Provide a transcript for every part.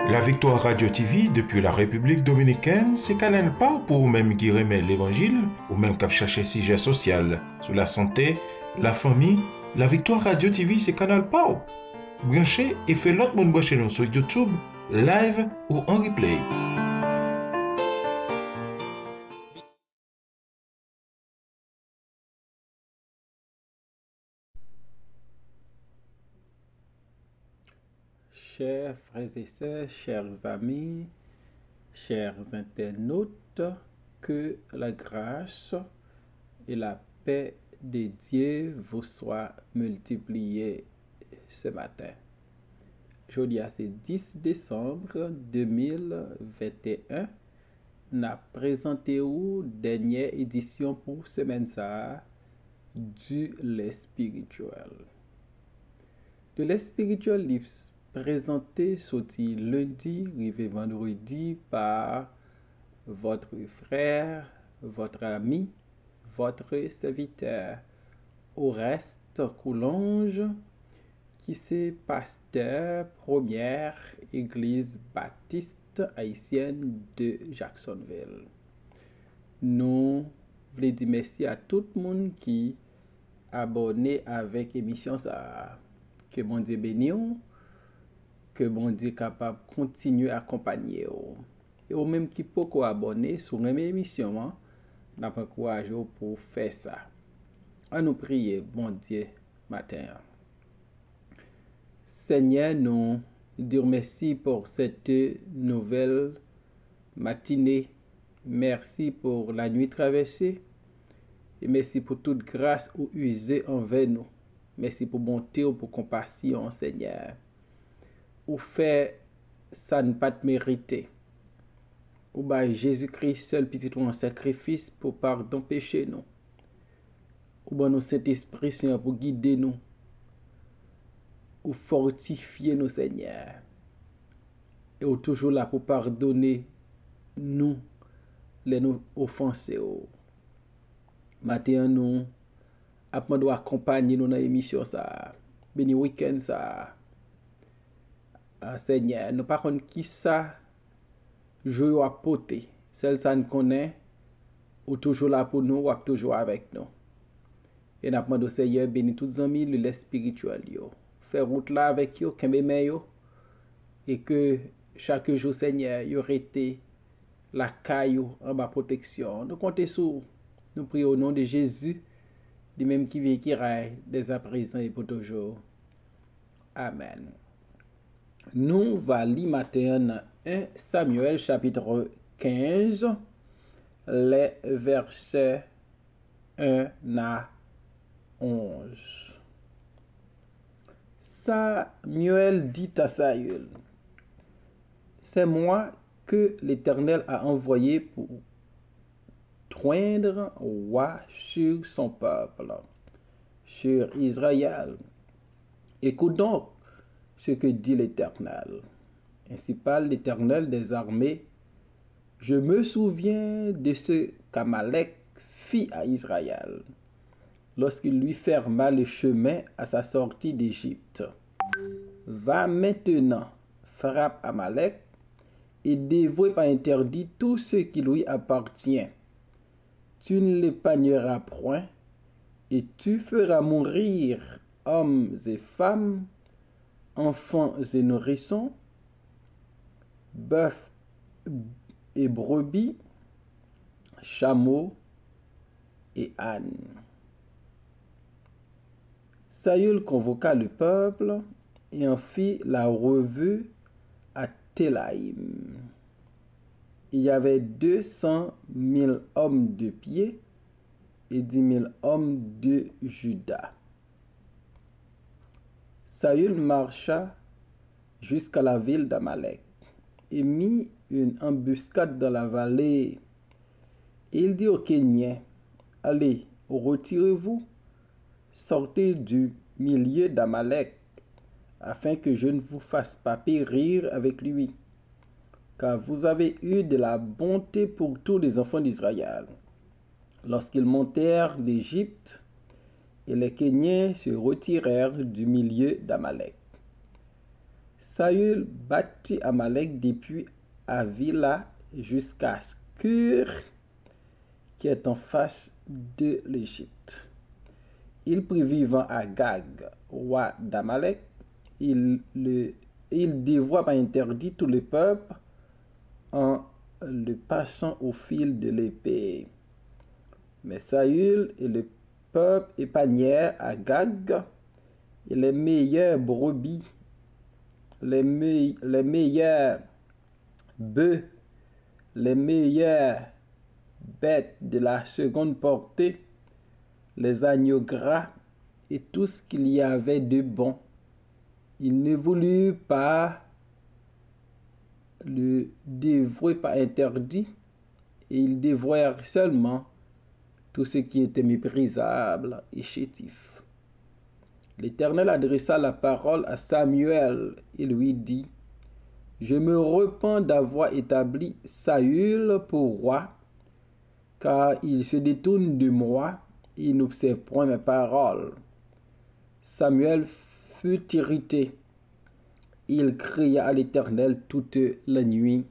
La Victoire Radio TV depuis la République Dominicaine, c'est Canal pas pour même qui remet l'évangile ou même cap chercher sujet social sur la santé, la famille. La Victoire Radio TV, c'est Canal pas. Branchez et fait l'autre monde brancher nous sur YouTube, live ou en replay. Chers frères et sœurs, chers amis, chers internautes, que la grâce et la paix de Dieu vous soient multipliées ce matin. Jeudi, c'est 10 décembre 2021. N'a présenté ou dernière édition pour semaine ça du lait spirituel. De lait spirituel présenté sorti lundi, arrivé vendredi par votre frère, votre ami, votre serviteur. Au reste, Coulonge, qui c'est pasteur première église baptiste haïtienne de Jacksonville. Nous voulons dire merci à tout le monde qui abonné avec émission ça. Que bon Dieu bénisse, que bon Dieu capable de continuer à accompagner. Et au même qui peut abonner sur la même émission, nous avons courage pour faire ça. À nous prier, bon Dieu, matin. Seigneur, nous dire merci pour cette nouvelle matinée. Merci pour la nuit traversée. Et merci pour toute grâce ou usée envers nous. Merci pour bonté ou pour compassion, Seigneur. Ou fait ça ne pas te mériter. Ou bah Jésus-Christ seul petit en sacrifice pour pardon péché nous. Ou bah nous Saint-Esprit Seigneur pour guider nous. Ou fortifier nous, Seigneur. Et ou toujours là pour pardonner nous les nous offensés. Matin nous après doit accompagner nous dans l'émission ça. Béni week-end ça. Seigneur, nous par contre qui ça je à porter. Celle ça nous connaît ou toujours là pour nous ou toujours avec nous. Et n'a demandé au Seigneur béni tous amis le lait spirituel yo. Faire route là avec yo kembe men yo et que chaque jour Seigneur yo rete la caillou en bas protection. Nous comptons sur nous prions au nom de Jésus, de même qui vit qui règne dès à présent et pour toujours. Amen. Nous allons lire matin 1 Samuel chapitre 15, les versets 1 à 11. Samuel dit à Saül, c'est moi que l'Éternel a envoyé pour troindre roi sur son peuple, sur Israël. Écoute donc ce que dit l'Éternel. Ainsi parle l'Éternel des armées. Je me souviens de ce qu'Amalek fit à Israël lorsqu'il lui ferma le chemin à sa sortie d'Égypte. Va maintenant, frappe Amalek et dévoue par interdit tout ce qui lui appartient. Tu ne l'épargneras point, et tu feras mourir hommes et femmes, enfants et nourrissons, bœufs et brebis, chameaux et ânes. Saül convoqua le peuple et en fit la revue à Télaïm. Il y avait 200 000 hommes de pied et 10 000 hommes de Juda. Saül marcha jusqu'à la ville d'Amalek et mit une embuscade dans la vallée. Il dit aux Kéniens, allez, retirez-vous, sortez du milieu d'Amalek, afin que je ne vous fasse pas périr avec lui. Car vous avez eu de la bonté pour tous les enfants d'Israël. Lorsqu'ils montèrent d'Égypte, et les Kéniens se retirèrent du milieu d'Amalek. Saül battit Amalek depuis Avila jusqu'à Shur, qui est en face de l'Égypte. Il prit vivant Agag, roi d'Amalek. Il dévoua par interdit tout le peuple en le passant au fil de l'épée. Mais Saül et le peuple épargnèrent Agag et les meilleures brebis, les meilleurs bœufs, les meilleures bêtes de la seconde portée, les agneaux gras et tout ce qu'il y avait de bon. Il ne voulut pas le dévouer par interdit, et ils dévouèrent seulement tout ce qui était méprisable et chétif. L'Éternel adressa la parole à Samuel et lui dit: Je me repens d'avoir établi Saül pour roi, car il se détourne de moi et n'observe point mes paroles. Samuel fut irrité. Il cria à l'Éternel toute la nuit.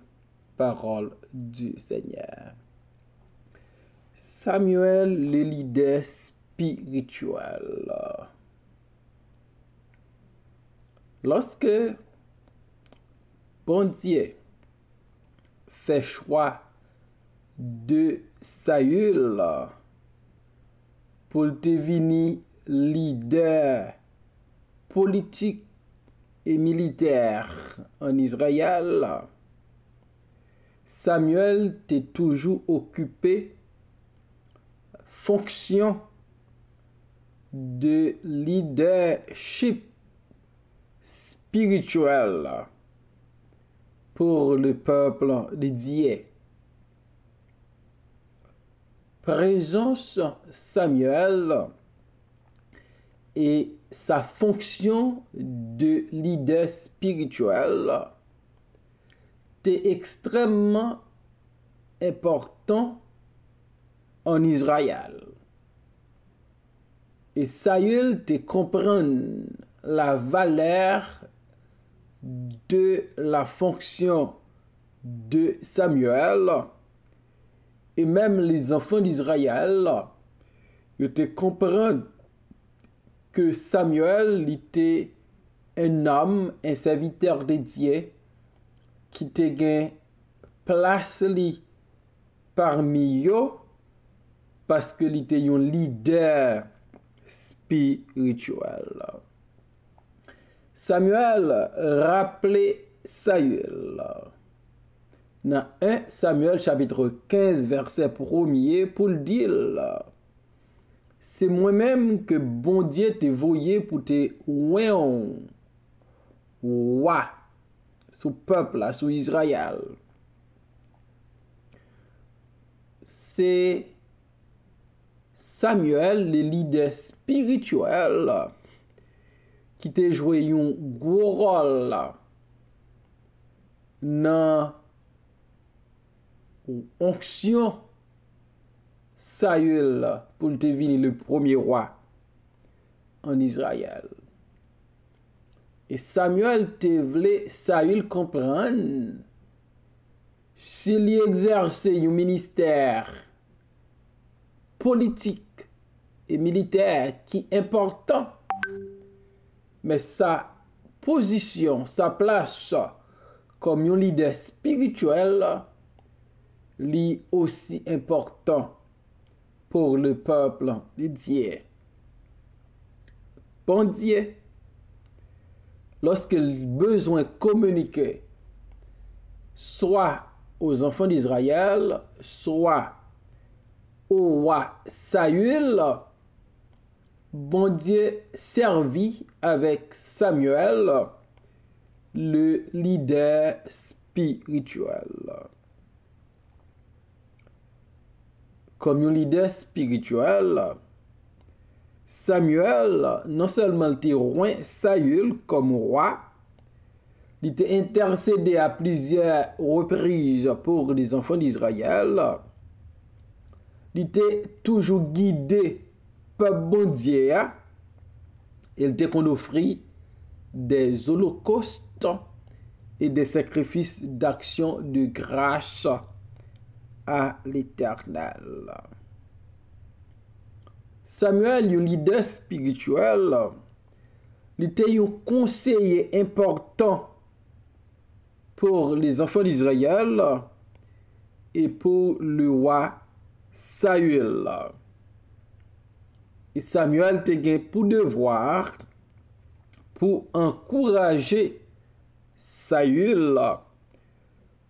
Parole du Seigneur. Samuel, le leader spirituel. Lorsque bon Dieu fait choix de Saül pour devenir leader politique et militaire en Israël, Samuel était toujours occupé fonction de leadership spirituel pour le peuple de Dieu. Présence Samuel et sa fonction de leader spirituel était extrêmement important en Israël. Et Saül te comprend la valeur de la fonction de Samuel, et même les enfants d'Israël, ils te comprennent que Samuel était un homme, un serviteur de Dieu, qui te gagne place li parmi eux, parce que il était un leader spirituel. Samuel rappelait Saül dans 1 Samuel chapitre 15 verset 1er pour le dire: c'est moi-même que bon Dieu te voyé pour te roi sous peuple là, sous Israël. C'est Samuel, le leader spirituel, qui t'a joué un gros rôle dans l'onction Saül pour devenir le premier roi en Israël. Et Samuel te voulait Saül comprendre s'il exerçait un ministère politique et militaire qui est important, mais sa position, sa place comme un leader spirituel est aussi important pour le peuple de Dieu. Bon Dieu, lorsqu'il a besoin de communiquer, soit aux enfants d'Israël, soit au roi Saül, bon Dieu servit avec Samuel, le leader spirituel. Comme un leader spirituel, Samuel non seulement était roi Saül comme roi, il était intercédé à plusieurs reprises pour les enfants d'Israël. Il était toujours guidé par bon Dieu. Il était qu'on offrit des holocaustes et des sacrifices d'action de grâce à l'Éternel. Samuel, un leader spirituel, il était un conseiller important pour les enfants d'Israël et pour le roi Saül. Et Samuel était pour devoir pour encourager Saül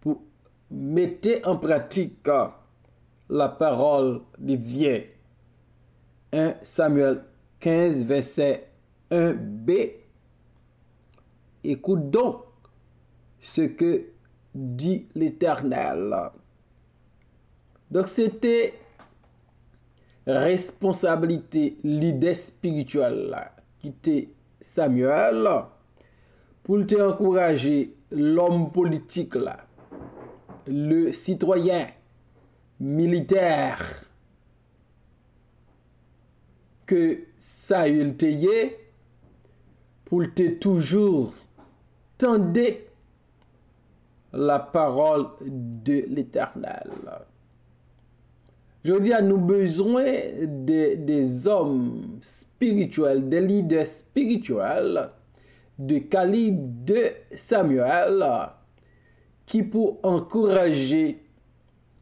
pour mettre en pratique la parole de Dieu. 1 Samuel 15, verset 1b. Écoute donc ce que dit l'Éternel. Donc c'était responsabilité leader spirituel qui était Samuel pour te encourager l'homme politique là, le citoyen militaire que Saül te pour te toujours tendre la parole de l'Éternel. Je dis à nous besoin des hommes spirituels, des leaders spirituels de calibre de Samuel qui pour encourager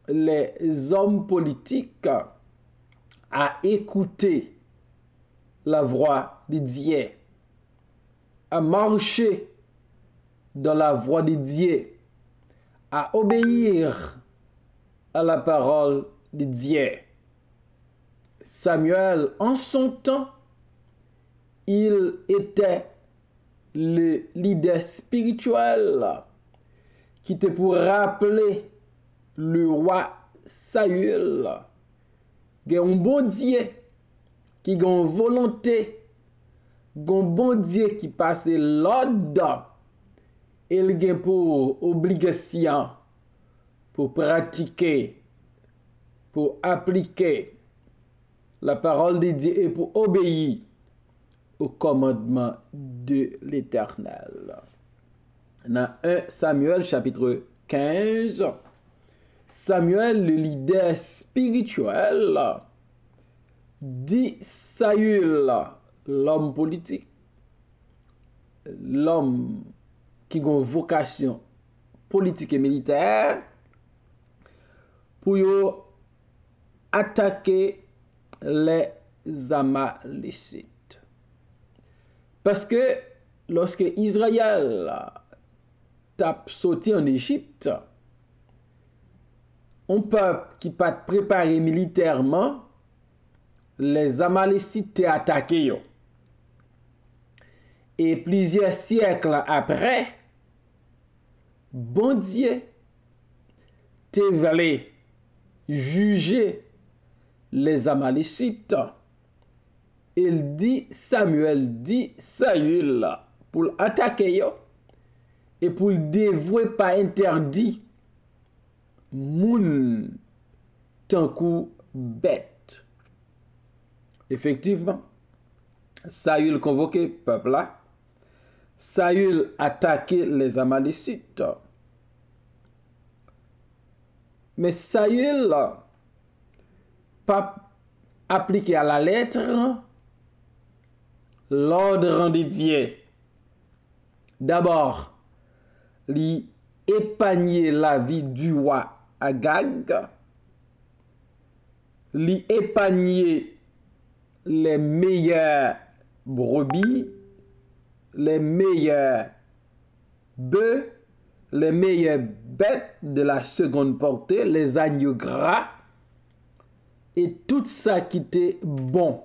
les hommes politiques à écouter la voix de Dieu, à marcher dans la voie de Dieu, à obéir à la parole de Dieu. Samuel, en son temps, il était le leader spirituel qui était pour rappeler le roi Saül qu'il y a un bon Dieu qui a une volonté, un bon Dieu qui passe l'ordre et il a pour obligation pour pratiquer, pour appliquer la parole de Dieu et pour obéir au commandement de l'Éternel. Dans 1 Samuel chapitre 15, Samuel, le leader spirituel, dit Saül, l'homme politique, l'homme qui a une vocation politique et militaire, pour attaquer les Amalécites. Parce que lorsque Israël a sauté en Égypte, un peuple qui pas préparé militairement, les Amalécites ont attaqué. Et plusieurs siècles après, bon Dieu te voulu juger les Amalécites. Il dit, Samuel dit Saül pour attaquer et pour dévouer pas interdit moun tant coup bête. Effectivement, Saül convoqué peuple là. Saül attaqué les Amalécites. Mais Saül pas appliqué à la lettre l'ordre de Dieu. D'abord, il épargner la vie du roi Agag, il épargner les meilleures brebis, les meilleurs bœufs, les meilleures bêtes de la seconde portée, les agneaux gras, et tout ça qui était bon.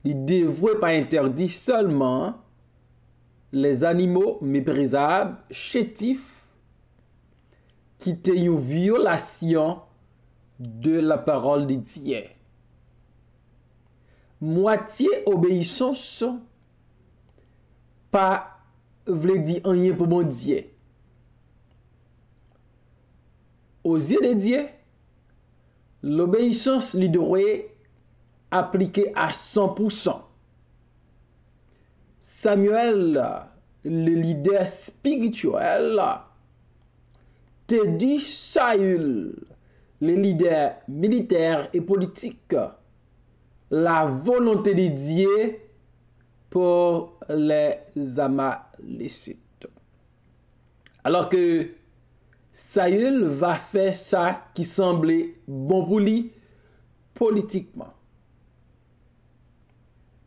Il dévouait pas interdit seulement les animaux méprisables, chétifs, qui étaient une violation de la parole de Dieu. Moitié obéissance, pas veut dire rien pour mon Dieu. Aux yeux de Dieu, l'obéissance lui devrait appliquer à 100%. Samuel, le leader spirituel, te dit Saül, le leader militaire et politique, la volonté de Dieu pour les Amalécites. Alors que Saül va faire ça qui semblait bon pour lui politiquement.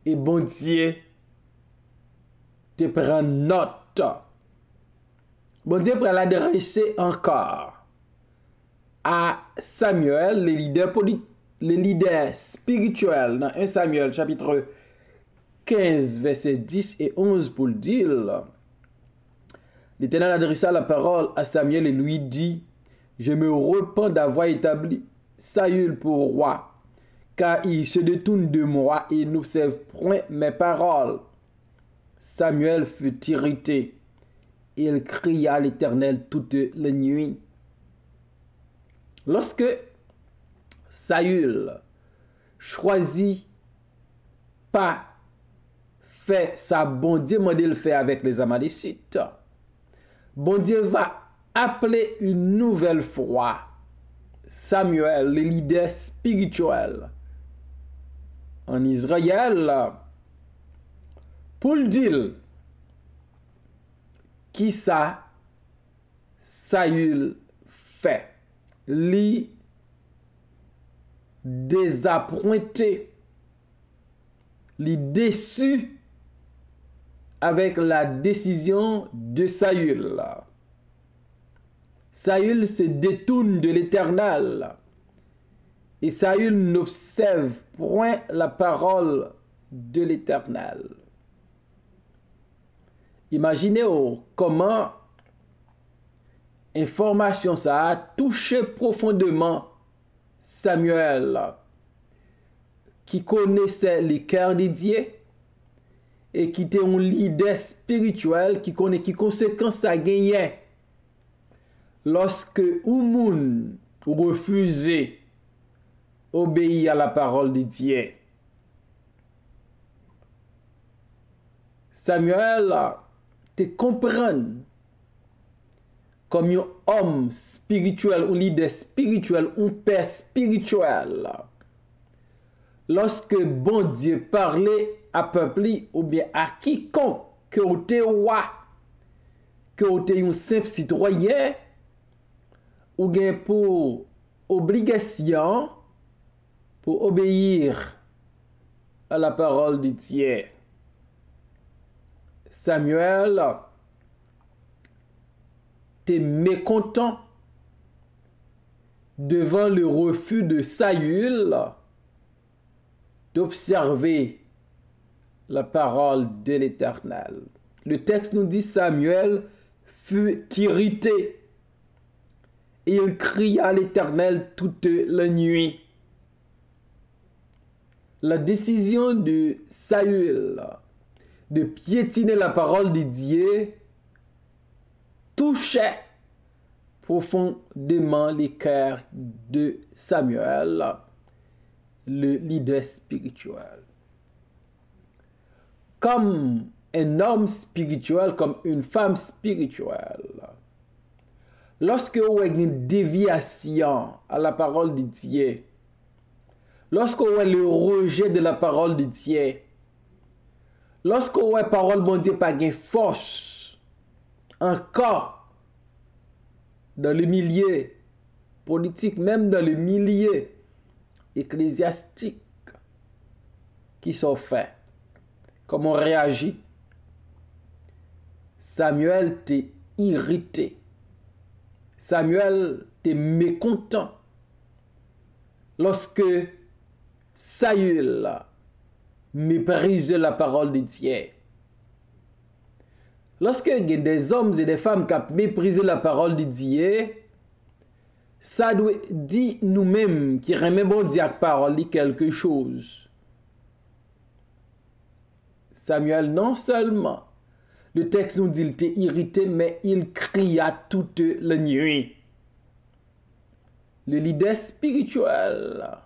Et bon Dieu te prend note. Bon Dieu prend l'adresser encore à Samuel, le leader spirituel, dans 1 Samuel chapitre 15, versets 10 et 11 pour le dire. L'Éternel adressa la parole à Samuel et lui dit, « Je me repens d'avoir établi Saül pour roi, car il se détourne de moi et n'observe point mes paroles. » Samuel fut irrité et il cria à l'Éternel toute la nuit. Lorsque Saül choisit pas faire ça, bon Dieu m'a dit le faire avec les Amalécites, bon Dieu va appeler une nouvelle fois Samuel, le leader spirituel en Israël, pour le dire qui ça Saül fait. Li désappointé, li déçu avec la décision de Saül. Saül se détourne de l'Éternel et Saül n'observe point la parole de l'Éternel. Imaginez comment information ça a touché profondément Samuel, qui connaissait les cœurs de Dieu et qui était un leader spirituel qui connaît qui conséquences ça gagnait lorsque Oumoun refusait obéir à la parole de Dieu. Samuel te comprend comme un homme spirituel, un leader spirituel, un père spirituel. Lorsque bon Dieu parlait à peuple ou bien à quiconque que vous êtes roi, que vous êtes un simple citoyen, ou bien pour obligation, pour obéir à la parole de Dieu. Samuel t'es mécontent devant le refus de Saül d'observer la parole de l'Éternel. Le texte nous dit Samuel fut irrité et il cria à l'Éternel toute la nuit. La décision de Saül de piétiner la parole de Dieu touchait profondément les cœurs de Samuel, le leader spirituel. Comme un homme spirituel, comme une femme spirituelle, lorsque vous avez une déviation à la parole de Dieu, lorsque vous avez le rejet de la parole de Dieu, lorsque vous avez parole de Dieu pas de force, encore dans le milieu politique, même dans le milieu ecclésiastique, qui sont faits, comment on réagit. Samuel t'est irrité. Samuel t'est mécontent. Lorsque Saül méprise la parole de Dieu. Lorsque il y a des hommes et des femmes qui ont méprisé la parole de Dieu, ça doit dire nous-mêmes qui remettons Dieu à la parole quelque chose. Samuel, non seulement, le texte nous dit qu'il était irrité, mais il cria toute la nuit. Le leader spirituel,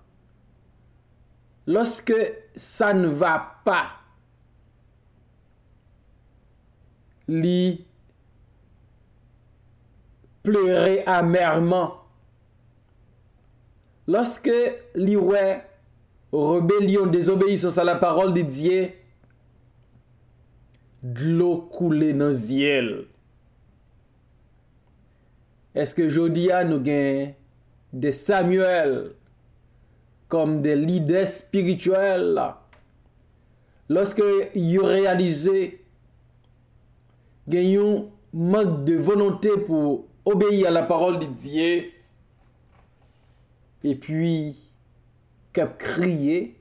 lorsque ça ne va pas, li pleurait amèrement. Lorsque li ouais rébellion, désobéissance à la parole de Dieu, de l'eau coulait dans le ciel. Est-ce que aujourd'hui nous avons des Samuel comme des leaders spirituels là? Lorsque ils ont réalisé qu'il y a un manque de volonté pour obéir à la parole de Dieu, et puis qu'a crié,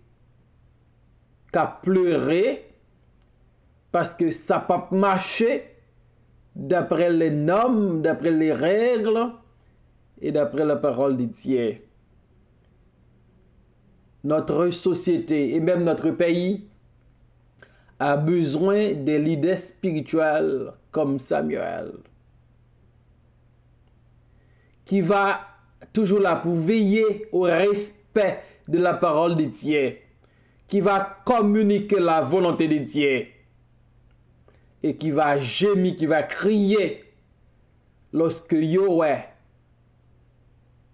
qu'a pleuré, parce que ça n'a pas marché d'après les normes, d'après les règles et d'après la parole de Dieu. Notre société et même notre pays a besoin des leaders spirituels comme Samuel, qui va toujours là pour veiller au respect de la parole de Dieu, qui va communiquer la volonté de Dieu et qui va gémir, qui va crier lorsque Yoé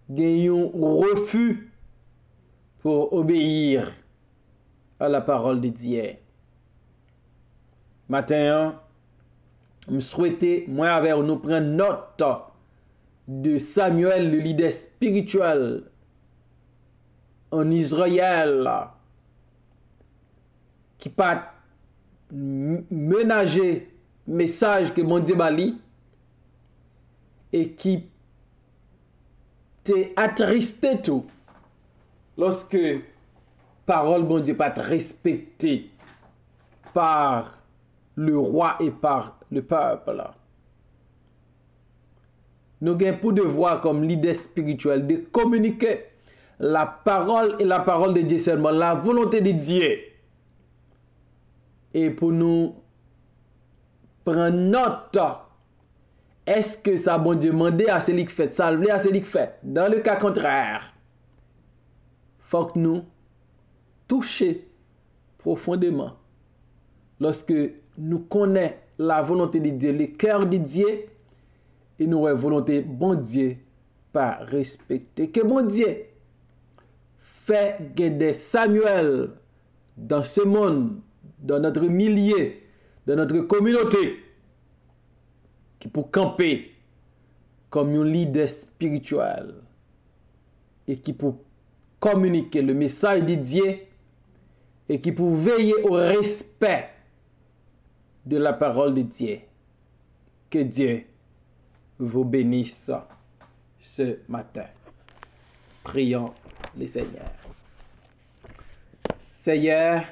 gagne un refus pour obéir à la parole de Dieu. Matin, je souhaitais, moi, avec nous prendre note de Samuel, le leader spirituel en Israël, qui pas ménager message que mon Dieu bali et qui t'est attristé tout lorsque parole bon Dieu pas respectée par le roi et par le peuple. Nous avons pour devoir comme leader spirituel de communiquer la parole et la parole de Dieu seulement, la volonté de Dieu. Et pour nous prendre note, est-ce que ça bon Dieu demandé à celui qui fait, salver à celui qui fait? Dans le cas contraire, faut que nous touchions profondément. Lorsque nous connaissons la volonté de Dieu, le cœur de Dieu, et nous avons volonté, bon Dieu, pas respecter. Que bon Dieu fait que des Samuel dans ce monde, dans notre milieu, dans notre communauté, qui pour camper comme un leader spirituel et qui pour communiquer le message de Dieu et qui pour veiller au respect de la parole de Dieu. Que Dieu vous bénisse ce matin. Prions le Seigneur. Seigneur,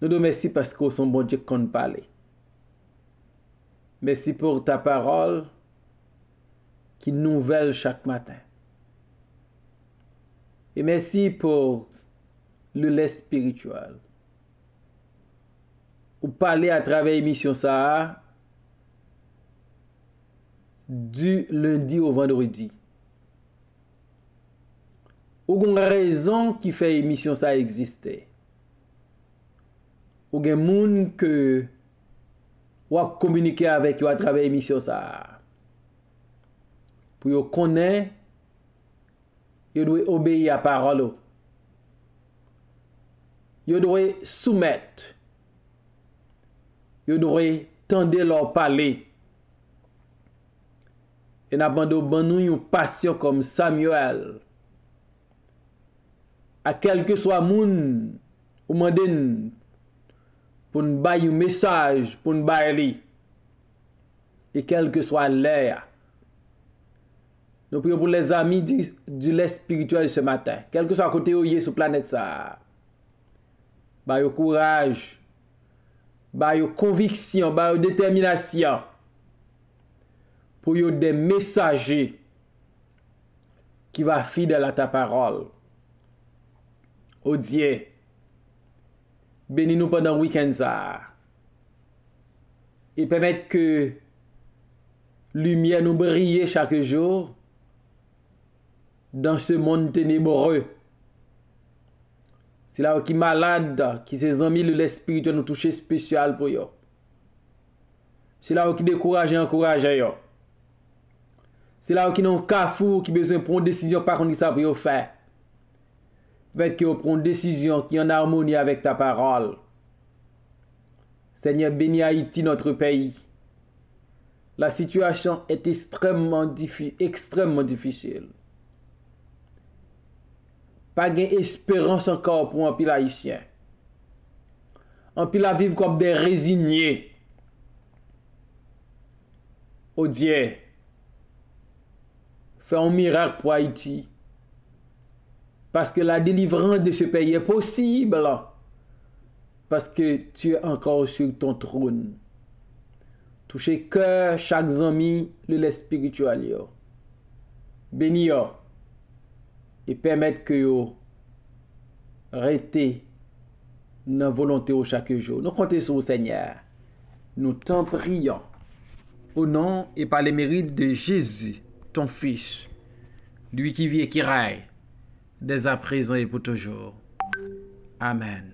nous te remercions parce que son bon Dieu qu'on parle. Merci pour ta parole qui nouvelle chaque matin. Et merci pour le lait spirituel. Ou parler à travers l'émission ça du lundi au vendredi. Ou une raison qui fait l'émission ça exister. Ou gen moun que ou a communiquer avec eux à travers l'émission ça. Pour yo connaître, yo doit obéir à parole. Yo doit soumettre. Yo doit tendre leur parler. Et n'abandonne nous une passion comme Samuel. À quel que soit moun ou manden pour nous bailler un message, pour nous bailler. Et quel que soit l'air. Nous prions pour les amis du lait spirituel ce matin. Quel que soit côté où il est sur la planète ça. Baille courage. Baille conviction, baille détermination. Pour y des messagers qui va fidèle à ta parole. Oh Dieu, bénis-nous pendant le week-end ça. Et permettre que lumière nous brille chaque jour dans ce monde ténébreux. C'est là qui est malade, qui ses amis le lait spirituel nous toucher spécial pour eux. C'est là où qui décourage et encourage yo. C'est là où qui non cafou qui besoin de prendre une décision par contre ça pour faire. Peut-être que vous prenez une décision qui est en harmonie avec ta parole. Seigneur, bénis Haïti, notre pays. La situation est extrêmement difficile. Pas d'espérance encore pour un pile haïtien. Un pile à vivre comme des résignés. Oh Dieu, fais un miracle pour Haïti. Parce que la délivrance de ce pays est possible. Parce que tu es encore sur ton trône. Touchez cœur, chaque ami, le lait spirituel. Bénis et permettre que yo rester dans la volonté au chaque jour. Nous comptons sur le Seigneur. Nous t'en prions. Au nom et par les mérites de Jésus, ton Fils, lui qui vit et qui règne, dès à présent et pour toujours. Amen.